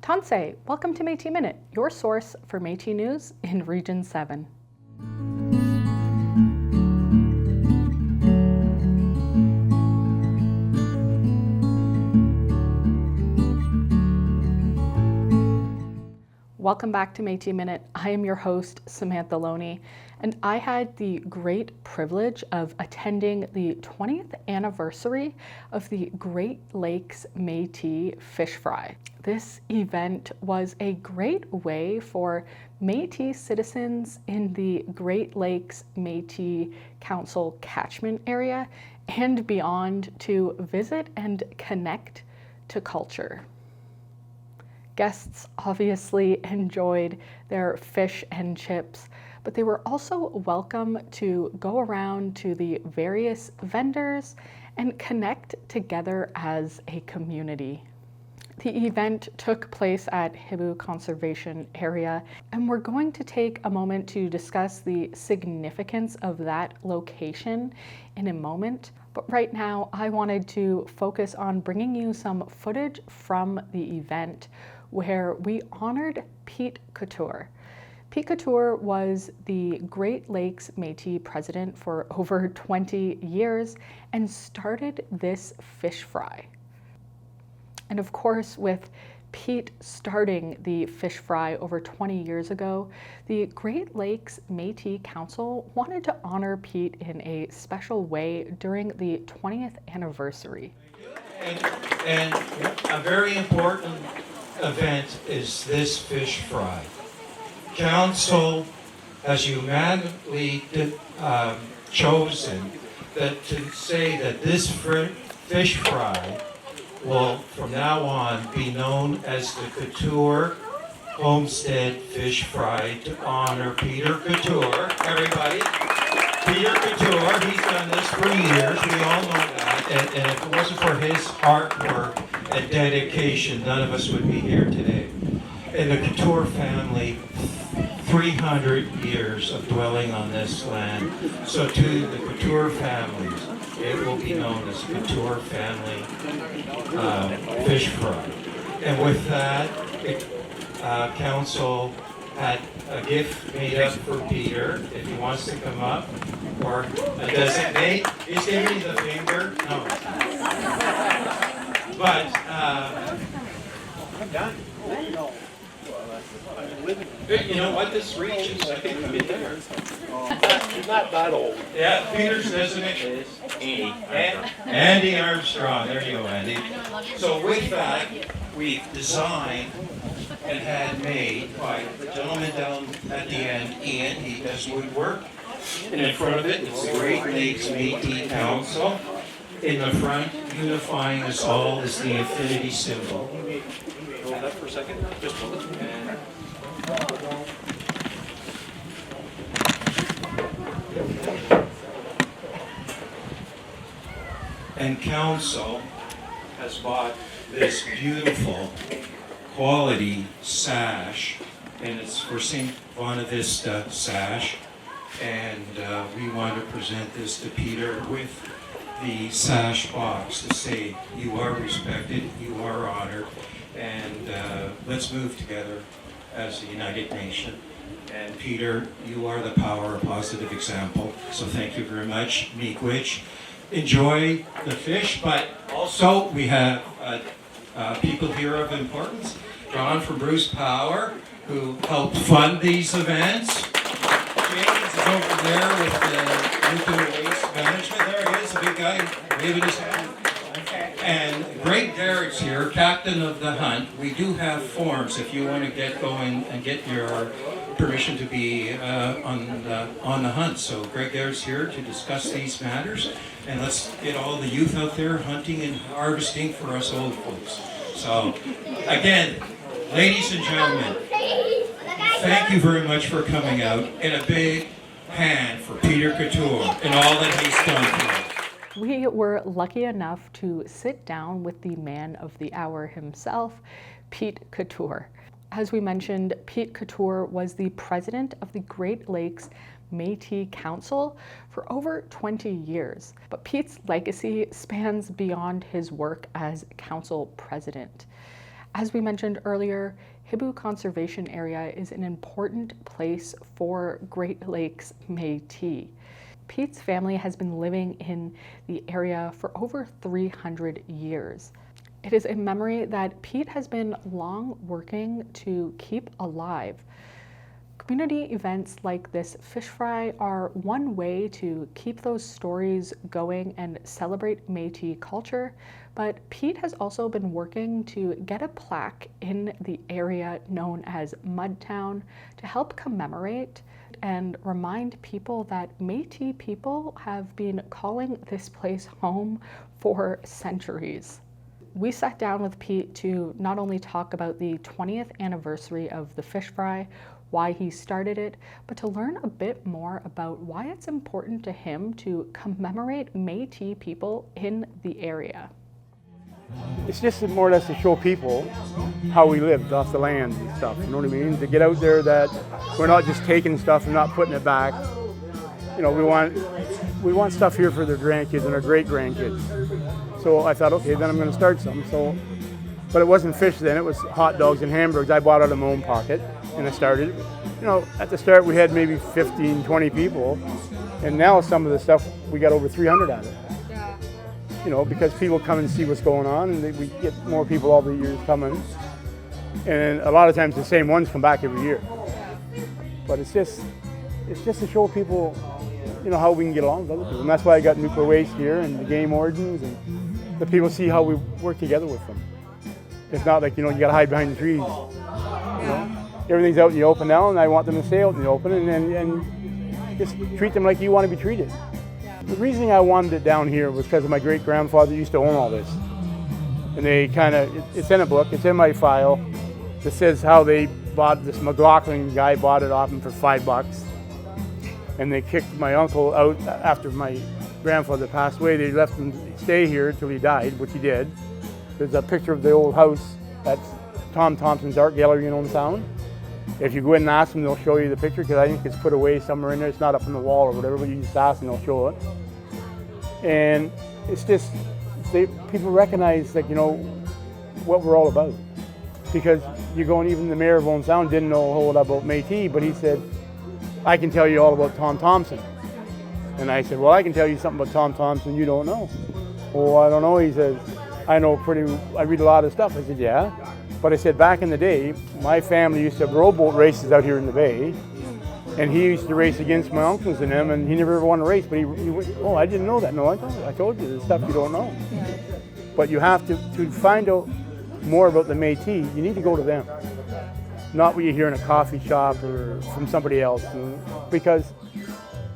Tansei, welcome to Métis Minute, your source for Métis news in Region 7. Welcome back to Métis Minute. I am your host, Samantha Loney, and I had the great privilege of attending the 20th anniversary of the Great Lakes Métis Fish Fry. This event was a great way for Métis citizens in the Great Lakes Métis Council catchment area and beyond to visit and connect to culture. Guests obviously enjoyed their fish and chips, but they were also welcome to go around to the various vendors and connect together as a community. The event took place at Hibu Conservation Area, and we're going to take a moment to discuss the significance of that location in a moment. But right now, I wanted to focus on bringing you some footage from the event where we honored Pete Coture. Pete Coture was the Great Lakes Métis president for over 20 years and started this fish fry. And of course, with Pete starting the fish fry over 20 years ago, the Great Lakes Métis Council wanted to honor Pete in a special way during the 20th anniversary. And a very important event is this fish fry. Council has unanimously chosen that to say that this fish fry will from now on be known as the Coture Homestead Fish Fry to honor Peter Coture. Everybody, Peter Coture, he's done this for years, we all know that, and if it wasn't for his hard work and dedication, none of us would be here today. And the Coture family, 300 years of dwelling on this land. So to the Coture families, it will be known as Coture Family Fish Fry. And with that, Council had a gift made up for Peter, if he wants to come up, or a designate. He's giving me the finger. No. But, I'm done. You know what, this reaches, I think I'm in there. He's not that old. Yeah, Peter's designation is Andy Armstrong. There you go, Andy. So with that, we've designed and had made by the gentleman down at the end, Ian. He does woodwork. And in front of it, it's the Great Lakes Métis Council. In the front, unifying us all, is the infinity symbol. Hold that for a second. Just hold it. And Council has bought this beautiful quality sash, and it's for St. Bonavista sash, and we want to present this to Peter with the sash box to say you are respected, you are honored, and let's move together as a united nation. And Peter, you are the power, a positive example, so thank you very much. Miigwech. Enjoy the fish, but also we have people here of importance. John from Bruce Power, who helped fund these events. James is over there with the nuclear waste management. There he is, the big guy waving his hand. And Greg Garrett's here, captain of the hunt. We do have forms if you want to get going and get your permission to be on the hunt. So Greg Garrett's here to discuss these matters. And let's get all the youth out there hunting and harvesting for us old folks. So again, ladies and gentlemen, thank you very much for coming out, and a big hand for Peter Coture and all that he's done for us. We were lucky enough to sit down with the man of the hour himself, Pete Coture. As we mentioned, Pete Coture was the president of the Great Lakes Métis Council for over 20 years. But Pete's legacy spans beyond his work as council president. As we mentioned earlier, Hibu Conservation Area is an important place for Great Lakes Métis. Pete's family has been living in the area for over 300 years. It is a memory that Pete has been long working to keep alive. Community events like this fish fry are one way to keep those stories going and celebrate Métis culture, but Pete has also been working to get a plaque in the area known as Mudtown to help commemorate and remind people that Métis people have been calling this place home for centuries. We sat down with Pete to not only talk about the 20th anniversary of the fish fry, why he started it, but to learn a bit more about why it's important to him to commemorate Métis people in the area. It's just more or less to show people how we lived off the land and stuff, you know what I mean? To get out there that we're not just taking stuff and not putting it back. You know, we want stuff here for their grandkids and their great-grandkids. So I thought, okay, then I'm going to start some. But it wasn't fish then, it was hot dogs and hamburgers. I bought out of my own pocket and I started. You know, at the start we had maybe 15, 20 people, and now some of the stuff we got over 300 out of it. Yeah. You know, because people come and see what's going on, and we get more people all the years coming. And a lot of times the same ones come back every year. But it's just to show people, you know, how we can get along with other people. And that's why I got nuclear waste here and the game wardens, and the people see how we work together with them. It's not like, you know, you gotta hide behind the trees. You know? Everything's out in the open now, and I want them to stay out in the open and just treat them like you want to be treated. The reason I wanted it down here was because of my great-grandfather used to own all this. And they it's in a book, it's in my file, that says how they bought, this McLaughlin guy bought it off him for $5. And they kicked my uncle out after my grandfather passed away. They left him stay here until he died, which he did. There's a picture of the old house at Tom Thompson's Art Gallery in Old Sound. If you go in and ask them, they'll show you the picture, because I think it's put away somewhere in there. It's not up on the wall or whatever, but you just ask and they'll show it. And it's just, people recognize that, you know, what we're all about. Because you're going, even the mayor of Old Sound didn't know a whole lot about Métis, but he said, I can tell you all about Tom Thompson. And I said, well, I can tell you something about Tom Thompson you don't know. Oh, I don't know. He says, I read a lot of stuff. I said, yeah. But I said, back in the day, my family used to have rowboat races out here in the bay. And he used to race against my uncles and them, and he never ever won a race. But he went, oh, I didn't know that. No, I told you the stuff you don't know. But you have to find out more about the Métis, you need to go to them. Not what you hear in a coffee shop or from somebody else. Because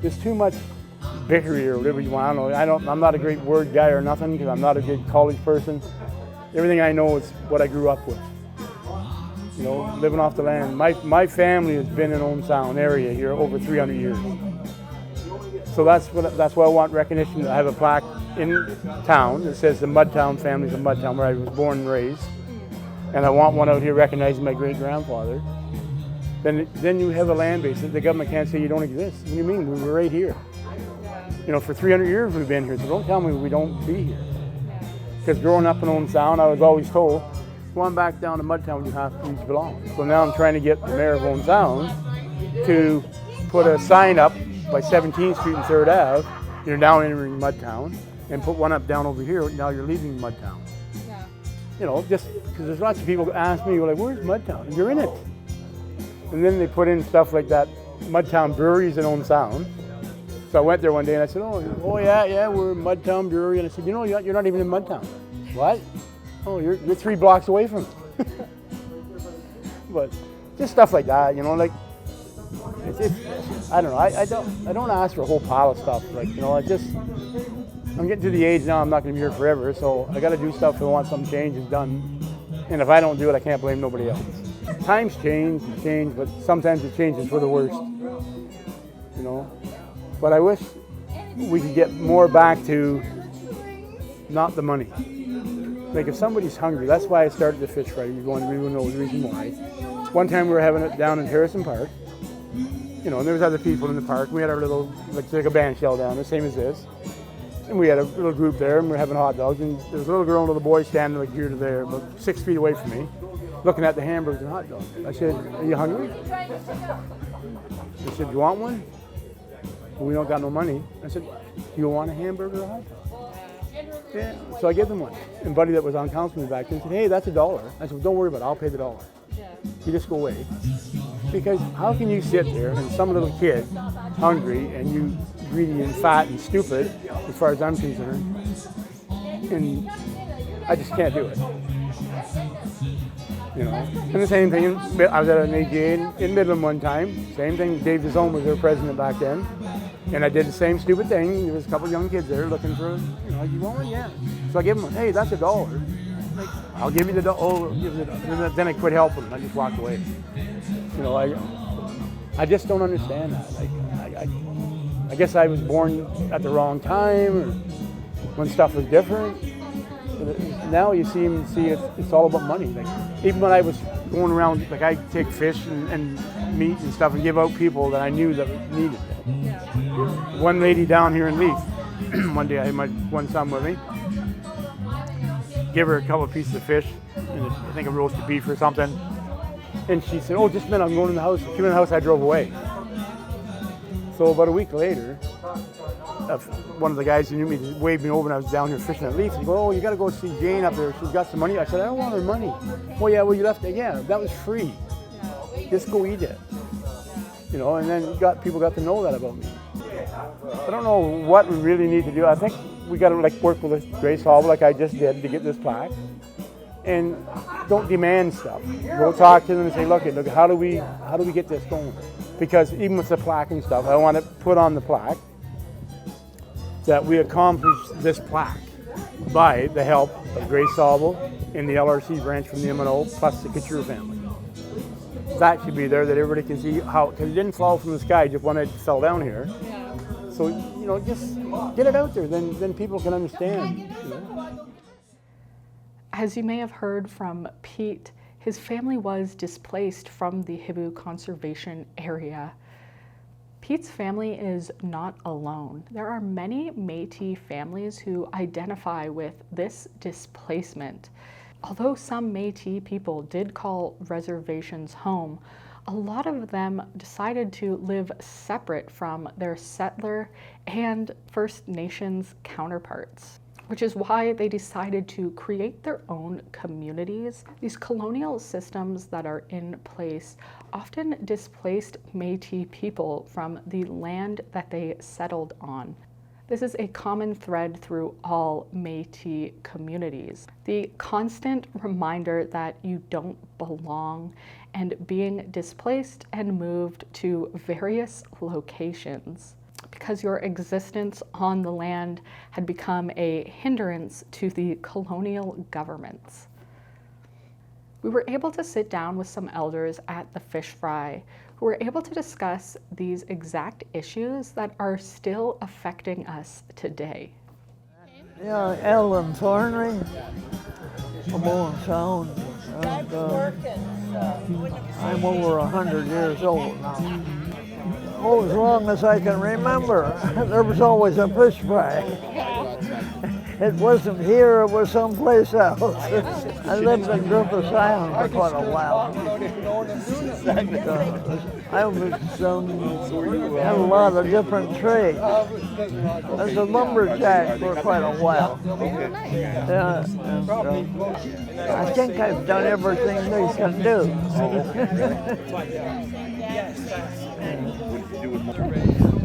there's too much bickery or whatever you want. I don't know. I'm not a great word guy or nothing, because I'm not a good college person. Everything I know is what I grew up with. You know, living off the land. My family has been in Old Sound area here over 300 years. So that's why I want recognition. I have a plaque in town that says the Mudtown family's of Mudtown, where I was born and raised. And I want one out here recognizing my great-grandfather. Then you have a land base. The government can't say you don't exist. What do you mean? We were right here. You know, for 300 years we've been here, so don't tell me we don't be here. Because growing up in Old Sound, I was always told, going back down to Mudtown, you belong. So now I'm trying to get the mayor of Old Sound to put a sign up by 17th Street and 3rd Ave, you're now entering Mudtown, and put one up down over here, now you're leaving Mudtown. Yeah. You know, just because there's lots of people who ask me, like, where's Mudtown? You're in it. And then they put in stuff like that, Mudtown Breweries in Old Sound. So I went there one day and I said, oh yeah, we're in Mudtown Brewery. And I said, you know, you're not even in Mudtown. What? Oh, you're 3 blocks away from it. But just stuff like that, you know, like, I don't know, I don't ask for a whole pile of stuff. Like, you know, I'm getting to the age now, I'm not going to be here forever, so I got to do stuff if I want some changes done. And if I don't do it, I can't blame nobody else. Times change, but sometimes it changes for the worst, you know. But I wish we could get more back to not the money. Like if somebody's hungry, that's why I started the fish fry. You're going to really know the reason why. One time we were having it down in Harrison Park, you know, and there was other people in the park. We had our little, like a band shell down there, same as this. And we had a little group there, and we were having hot dogs. And there was a little girl and a little boy standing like here to there, about 6 feet away from me. looking at the hamburgers and hot dogs. I said, are you hungry? They said, you want one? Well, we don't got no money. I said, do you want a hamburger or a hot dog? Yeah. So I gave them one. And Buddy that was on council with me back then said, hey, that's $1. I said, well, don't worry about it, I'll pay the $1. You just go away. Because how can you sit there and some little kid, hungry, and you greedy and fat and stupid, as far as I'm concerned, and I just can't do it. You know, and the same thing, I was at an AGA in Midland one time, same thing, Dave DeZone was their president back then, and I did the same stupid thing. There was a couple young kids there looking for, you know, you want one? Yeah. So I gave them one, hey, that's $1. Like, I'll give you the $1, oh, give you the $1. Then I quit helping them, I just walked away. You know, I just don't understand that. Like, I guess I was born at the wrong time, or when stuff was different. Now you see it's all about money. Like, even when I was going around, like I take fish and meat and stuff and give out people that I knew that needed it. One lady down here in Leaf, one day I had my one son with me, give her a couple of pieces of fish, and I think a roasted beef or something, and she said, oh, just a minute, I'm going in the house. She went in the house, I drove away. So about a week later, one of the guys who knew me waved me over and I was down here fishing at Leaf. He goes, oh, you got to go see Jane up there. She's got some money. I said, I don't want her money. Oh, yeah, well, you left it. Yeah, that was free. Just go eat it. You know, and then people got to know that about me. I don't know what we really need to do. I think we got to work with Grace Hall like I just did to get this plaque. And don't demand stuff. Go talk to them and say, look, how do we get this going? Because even with the plaque and stuff, I want to put on the plaque that we accomplished this plaque by the help of Grace Sauble and the LRC branch from the M&O plus the Coture family. That should be there that everybody can see how, because it didn't fall from the sky just when it fell down here. Yeah. So, you know, just get it out there, then people can understand. You know? As you may have heard from Pete, his family was displaced from the Hibu Conservation Area. Pete's family is not alone. There are many Métis families who identify with this displacement. Although some Métis people did call reservations home, a lot of them decided to live separate from their settler and First Nations counterparts, which is why they decided to create their own communities. These colonial systems that are in place often displaced Métis people from the land that they settled on. This is a common thread through all Métis communities. The constant reminder that you don't belong and being displaced and moved to various locations because your existence on the land had become a hindrance to the colonial governments. We were able to sit down with some elders at the fish fry who were able to discuss these exact issues that are still affecting us today. Yeah, Ellen Thornley, I'm on sound. And, I'm over 100 years old now. Oh, as long as I can remember, there was always a fish fry. It wasn't here, it was someplace else. I lived in Griffiths Island for quite a while. I was had a lot of different trades. I was a lumberjack for quite a while. I think I've done everything they can do.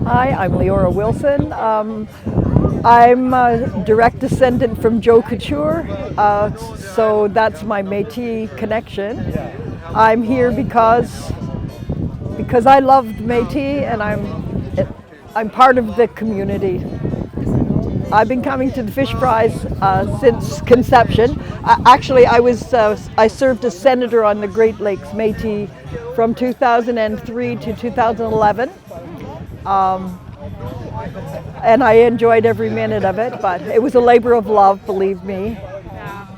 Hi, I'm Leora Wilson. I'm a direct descendant from Joe Couture, so that's my Métis connection. I'm here because I loved Métis and I'm part of the community. I've been coming to the fish fries since conception. Actually, I served as senator on the Great Lakes Métis from 2003 to 2011. And I enjoyed every minute of it, but it was a labor of love, believe me.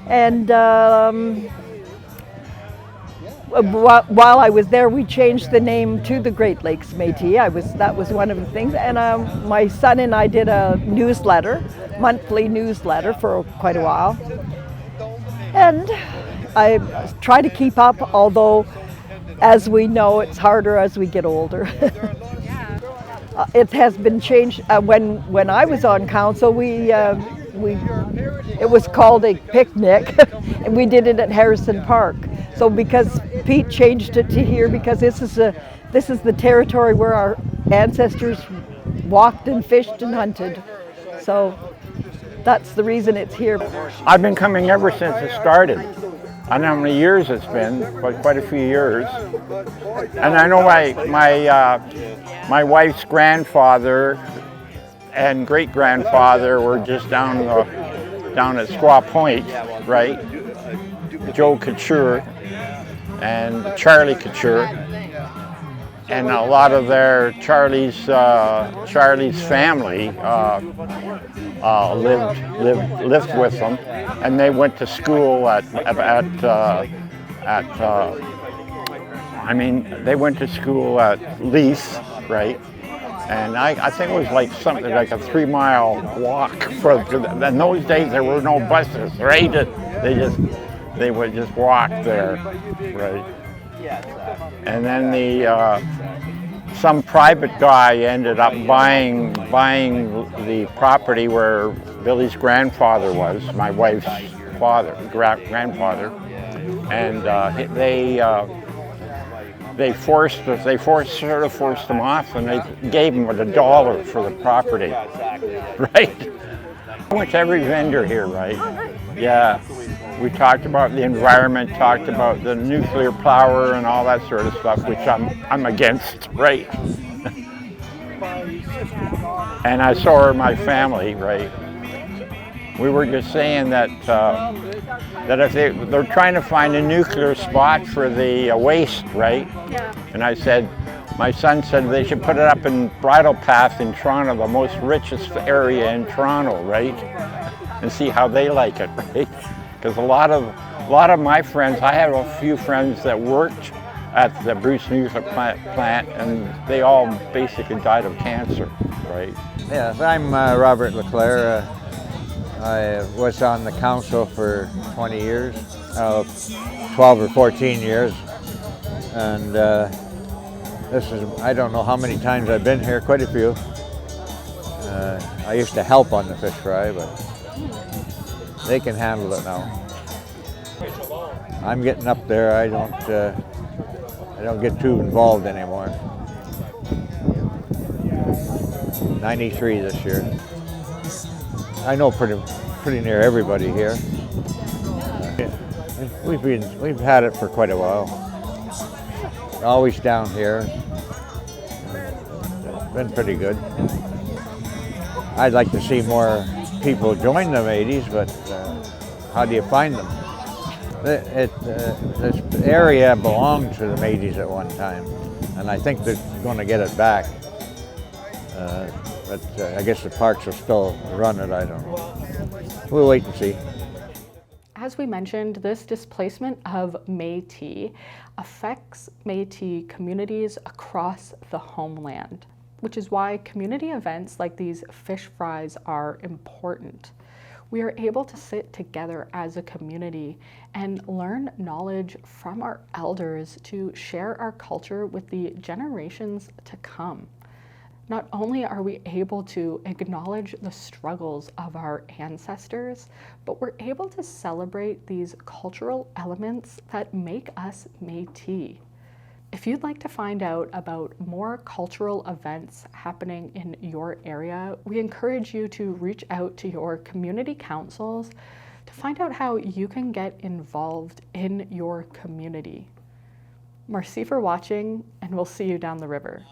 And while I was there, we changed the name to the Great Lakes Métis. That was one of the things. And my son and I did a monthly newsletter for quite a while. And I try to keep up, although as we know, it's harder as we get older. It has been changed. When I was on council, it was called a picnic, and we did it at Harrison Park. So because Pete changed it to here, because this is the territory where our ancestors walked and fished and hunted. So that's the reason it's here. I've been coming ever since it started. I don't know how many years it's been, but quite a few years. And I know my wife's grandfather and great-grandfather were just down at Squaw Point, right? Joe Coture and Charlie Coture. And a lot of Charlie's family lived with them, and they went to school they went to school at Leith, right? And I think it was like something like a 3-mile walk. In those days there were no buses, right? They would just walk there, right? And then some private guy ended up buying the property where Billy's grandfather was, my wife's grandfather, and they forced him off, and they gave him $1 for the property, right? I went to every vendor here, right? Yeah. We talked about the environment, talked about the nuclear power and all that sort of stuff, which I'm against, right? And I saw my family, right? We were just saying that if they're trying to find a nuclear spot for the waste, right? Yeah. And I said, my son said they should put it up in Bridle Path in Toronto, the most richest area in Toronto, right? And see how they like it, right? Because a lot of my friends, I have a few friends that worked at the Bruce nuclear plant, and they all basically died of cancer, right? Yes, I'm Robert LeClaire. I was on the council for 20 years, 12 or 14 years, and this is, I don't know how many times I've been here, quite a few. I used to help on the fish fry, but they can handle it now. I'm getting up there. I don't get too involved anymore. 93 this year. I know pretty near everybody here. We've had it for quite a while. Always down here. Been pretty good. I'd like to see more people join the Metis, but how do you find them? This area belonged to the Metis at one time, and I think they're going to get it back. But I guess the parks will still run it, I don't know. We'll wait and see. As we mentioned, this displacement of Métis affects Métis communities across the homeland, which is why community events like these fish fries are important. We are able to sit together as a community and learn knowledge from our elders to share our culture with the generations to come. Not only are we able to acknowledge the struggles of our ancestors, but we're able to celebrate these cultural elements that make us Métis. If you'd like to find out about more cultural events happening in your area, we encourage you to reach out to your community councils to find out how you can get involved in your community. Merci for watching, and we'll see you down the river.